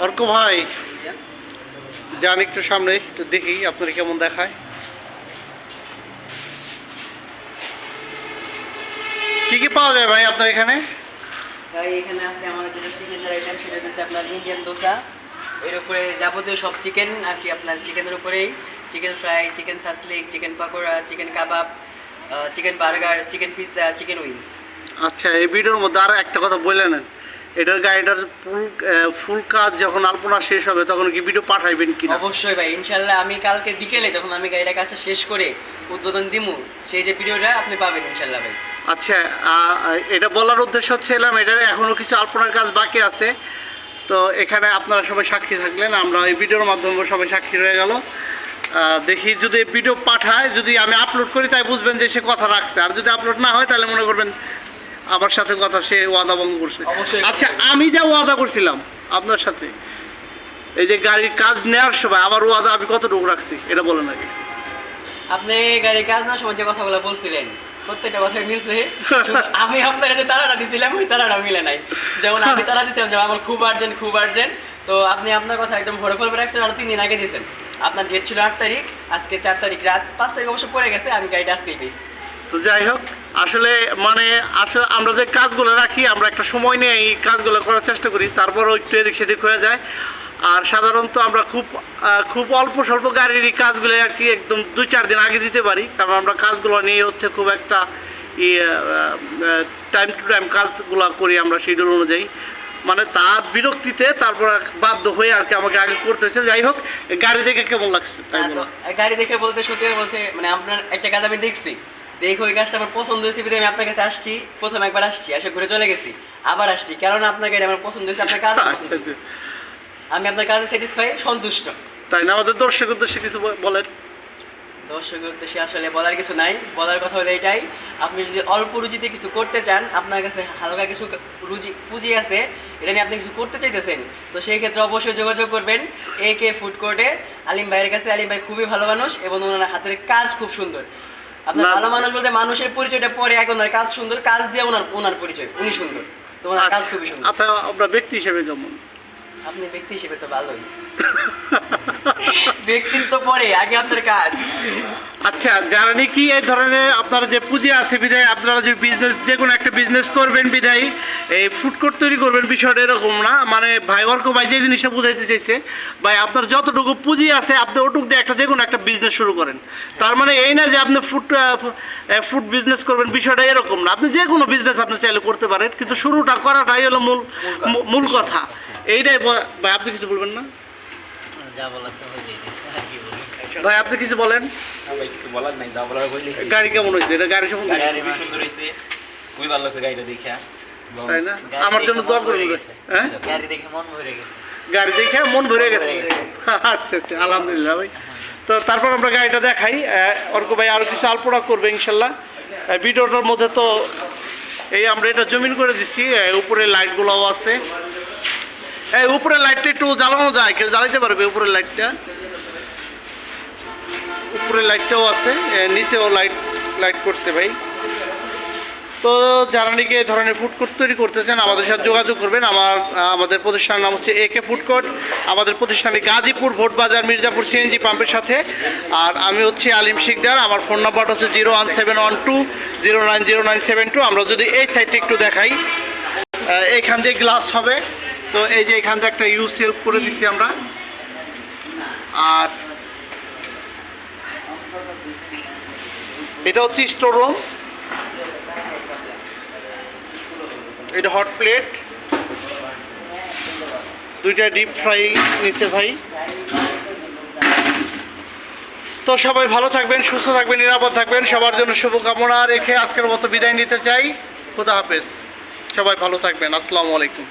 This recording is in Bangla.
অর্ক ভাই যান একটু সামনে, একটু দেখি আপনার কেমন দেখায়। কি কি পাওয়া যায় ভাই আপনার এখানে? ভাই এখানে আছে আমাদের যেটা সিগনেচার আইটেম, সেটা হচ্ছে আপনার ইন্ডিয়ান দোসা। এর উপরে যাবতীয় সব চিকেন আর কি, আপনার চিকেনের উপরেই chicken fry, chicken shashlik, chicken pakora, chicken kebab, chicken burger, chicken pizza, chicken wings. আচ্ছা, এই ভিডিওর মধ্যে আর একটা কথা বলে নেন, এটার গাড়িটার ফুল কাজ যখন আলপনা শেষ হবে তখন কি ভিডিও পাঠাইবেন কিনা? অবশ্যই ভাই, ইনশাল্লাহ আমি কালকে বিকেলে যখন আমি গাড়িটার কাজটা শেষ করে উদ্বোধন দিমু, সেই যে ভিডিওটা আপনি পাবেন ইনশাল্লাহ ভাই। আচ্ছা, এটা বলার উদ্দেশ্য হচ্ছিলাম এটার এখনও কিছু আলপনার কাজ বাকি আছে, তো এখানে আপনারা সবাই সাক্ষী থাকলেন, আমরা এই ভিডিওর মাধ্যমে সবাই সাক্ষী রয়ে গেল। দেখি যদি ভিডিও পাঠায়, যদি আমি আপলোড করি তাই বুঝবেন যে সে কথা রাখছে, আর যদি আপলোড না হয় তাহলে মনে করবেন আমার সাথে কথা সে ওয়াদা ভঙ্গ করছে। আচ্ছা, আমি যা ওয়াদা করছিলাম আপনার সাথে এই যে গাড়ির কাজ নেওয়ার সময় আমার ওয়াদা আমি কতটুকু রাখছি এটা বলেন আগে। আপনি গাড়ির কাজ নেওয়ার সময় যে কথাগুলো বলছিলেন প্রত্যেকটা কথাই মিলছে, আমি আপনার যে তারাটা দিছিলাম ওই তারাটা মিলে নাই। যেমন আমি তারা দিছিলাম যে আমার খুব আর্জেন্ট, তো আপনি আপনার কথা একদম ভরে ফেলবে রাখছেন, আর 3 দিন আগে দিয়েছেন। আপনার ডেট ছিল 8 তারিখ, আজকে 4 তারিখ রাত, 5 তারিখ অবশ্য পড়ে গেছে, আমি গাড়িটা আজকেই পেয়েছি। তো যাই হোক, আসলে আমরা যে কাজগুলো রাখি আমরা একটা সময় নিয়ে এই কাজগুলো করার চেষ্টা করি, তারপরও একটু এদিক সেদিক হয়ে যায়। আর সাধারণত আমরা খুব অল্প স্বল্প গাড়ির এই কাজগুলো আর কি একদম 2-4 দিন আগে দিতে পারি, কারণ আমরা কাজগুলো নিয়ে হচ্ছে খুব একটা টাইম টু টাইম কাজগুলো করি আমরা শিডিউল অনুযায়ী, মানে তার বিরক্তিতে তারপর বাধ্য হয়ে আর কি আমাকে আগে করতে হয়েছে। যাই হোক, গাড়ি দেখে কেমন লাগছে? গাড়ি দেখে বলতে সত্যি বলতে মানে আপনার একটা কাজ আমি দেখছি, দেখো ওই গাছটা আমার পছন্দ হয়েছে, বিধায় আমি আপনার কাছে আসছি। প্রথম একবার আসছি, এসে ঘুরে চলে গেছি, আবার আসছি, কারণ আপনার গাড়ি আমার পছন্দ হয়েছে, আপনার কাজ পছন্দ হয়েছে। আমি আপনার কাজে স্যাটিসফাই, সন্তুষ্ট। তাই না? আমাদের দর্শক উদ্দেশ্যে কিছু বলেন। দর্শকের উদ্দেশ্যে আসলে বলার কিছু নাই, বলার কথা হলো এটাই, আপনি যদি অল্প রুচিতে কিছু করতে চান, আপনার কাছে হালকা কিছু পুঁজি আছে, এটা নিয়ে আপনি কিছু করতে চাইতেছেন, তো সেই ক্ষেত্রে অবশ্যই যোগাযোগ করবেন AK ফুড কোর্টে আলিম ভাইয়ের কাছে। আলিম ভাই খুবই ভালো মানুষ এবং ওনার হাতের কাজ খুব সুন্দর। আপনার ভালো মানুষ বলতে মানুষের পরিচয়টা পরে, এক ওনার কাজ সুন্দর, কাজ দিয়ে ওনার পরিচয়, উনি সুন্দর, তো ওনার কাজ খুবই সুন্দর। আচ্ছা, আমরা ব্যক্তি হিসেবে কেমন? আপনি ব্যক্তি হিসেবে তো ভালোই, ব্যক্তিত্ব পরে, আগে আপনার কাজ। আচ্ছা, যারা নাকি এই ধরনের আপনারা যে পুঁজি আছে বিধায় আপনারা যে যে কোনো একটা বিজনেস করবেন বিধায় এই ফুড কোর্ট তৈরি করবেন, বিষয়টা এরকম না। মানে ভাই অর্ক ভাই যে জিনিসটা বুঝাইতে চাইছে, ভাই আপনার যতটুকু পুঁজি আছে আপনি ওটুকু দিয়ে যে কোনো একটা বিজনেস শুরু করেন। তার মানে এই না যে আপনি ফুড বিজনেস করবেন, বিষয়টা এরকম না। আপনি যে কোনো বিজনেস আপনি চাইলে করতে পারেন, কিন্তু শুরুটা করাটাই হলো মূল কথা। এইটাই ভাই, আপনি কিছু বলবেন না? ভাই আপনি কিছু বলেন। ভাই কিছু বলার নাই, যা বলার বললি। গাড়ি কেমন হয়েছে? এটা গাড়ি সম্বন্ধে খুবই সুন্দর হয়েছে, খুবই ভালো লাগছে গাড়িটা দেখে। তাই না? আমার জন্য দোয়া করবেন। হ্যাঁ, গাড়ি দেখে মন ভরে গেছে। গাড়ি দেখে মন ভরে গেছে। আচ্ছা আচ্ছা, আলহামদুলিল্লাহ ভাই। তো তারপর আমরা গাড়িটা দেখাই, অর্ক ভাই আরও কিছু আলপনা করবে ইনশাল্লাহ। ভিডিওটার মধ্যে তো এই আমরা এটা জমিন করে দিচ্ছি, উপরে লাইটগুলোও আছে। এই উপরের লাইটটা একটু জ্বালানো যায়, কেউ জ্বালাইতে পারবে উপরের লাইটটা? উপরের লাইটটাও আছে, নিচেও লাইট করছে ভাই। তো যারা নাকি এই ধরনের ফুড কোর্ট তৈরি করতেছেন আমাদের সাথে যোগাযোগ করবেন। আমাদের প্রতিষ্ঠানের নাম হচ্ছে AK ফুড কোর্ট। আমাদের প্রতিষ্ঠানে গাজীপুর ভোট বাজার মির্জাপুর CNG পাম্পের সাথে। আর আমি হচ্ছে আলিম শিকদার। আমার ফোন নাম্বারটা হচ্ছে 01712090972। আমরা যদি এই সাইডটা একটু দেখাই, এইখান দিয়ে গ্লাস হবে। তো এই যে এখান থেকে একটা সেলফ করে দিচ্ছি আমরা। আর এটা হচ্ছে স্টোর রুম, এটা হট প্লেট, 2টা ডিপ ফ্রাই নিচে ভাই। তো সবাই ভালো থাকবেন, সুস্থ থাকবেন, নিরাপদ থাকবেন, সবার জন্য শুভকামনা রেখে আজকের মতো বিদায় নিতে চাই। খোদা হাফেজ, সবাই ভালো থাকবেন। আসসালামু আলাইকুম।